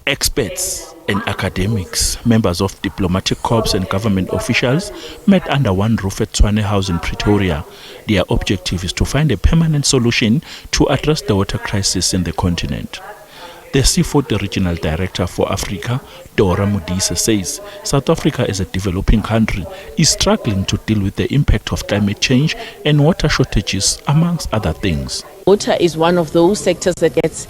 Experts and academics, members of diplomatic corps and government officials met under one roof at Tshwane House in Pretoria. Their objective is to find a permanent solution to address the water crisis in the continent. The C40 Regional Director for Africa, Dora Modise, says South Africa as a developing country is struggling to deal with the impact of climate change and water shortages, amongst other things. Water is one of those sectors that gets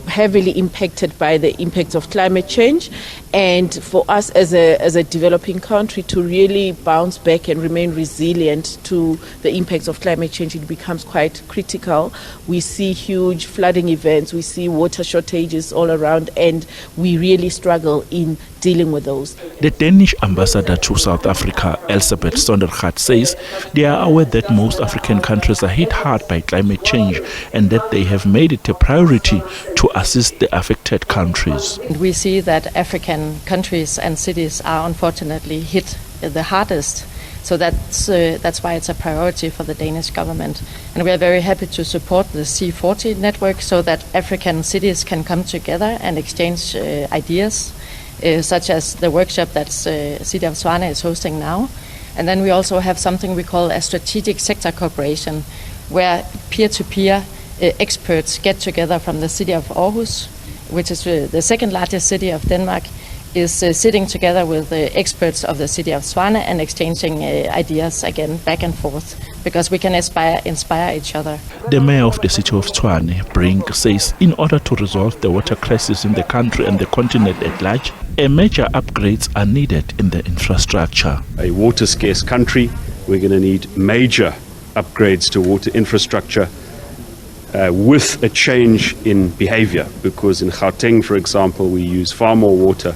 heavily impacted by the impacts of climate change, and for us as a developing country to really bounce back and remain resilient to the impacts of climate change, it becomes quite critical. We see huge flooding events, we see water shortages all around, and we really struggle in dealing with those. The Danish Ambassador to South Africa, Elisabeth Sondergaard, says they are aware that most African countries are hit hard by climate change and that they have made it a priority to assist the affected countries. We see that African countries and cities are unfortunately hit the hardest. So that's why it's a priority for the Danish government. And we are very happy to support the C40 network so that African cities can come together and exchange ideas, such as the workshop that City of Tshwane is hosting now. And then we also have something we call a strategic sector cooperation, where peer-to-peer experts get together from the city of Aarhus, which is the second largest city of Denmark, is sitting together with the experts of the city of Tshwane and exchanging ideas again back and forth, because we can inspire each other. The mayor of the city of Tshwane, Brink, says in order to resolve the water crisis in the country and the continent at large, major upgrades are needed in the infrastructure. A water scarce country, we're going to need major upgrades to water infrastructure with a change in behaviour, because in Gauteng, for example, we use far more water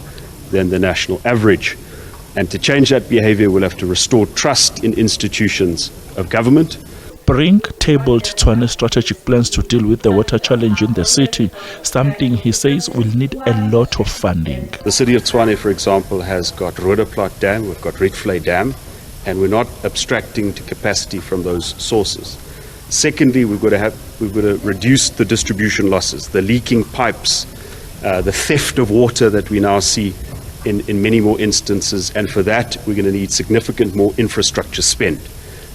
than the national average. And to change that behaviour, we'll have to restore trust in institutions of government. Brink tabled Tshwane's strategic plans to deal with the water challenge in the city, something he says will need a lot of funding. The city of Tshwane, for example, has got Roodeplaat Dam, we've got Rietvlei Dam, and we're not abstracting to capacity from those sources. Secondly, we've got to reduce the distribution losses, the leaking pipes, the theft of water that we now see in many more instances, and for that we're going to need significant more infrastructure spend.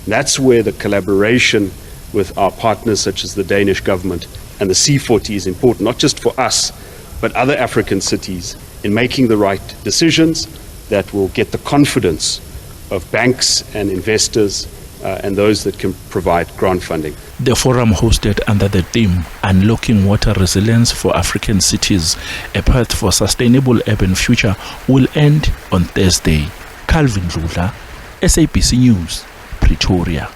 That's where the collaboration with our partners such as the Danish government and the C40 is important, not just for us but other African cities, in making the right decisions that will get the confidence of banks and investors and those that can provide grant funding. The forum, hosted under the theme Unlocking Water Resilience for African Cities, a path for sustainable urban future, will end on Thursday. Calvin Dludla, SABC News, Pretoria.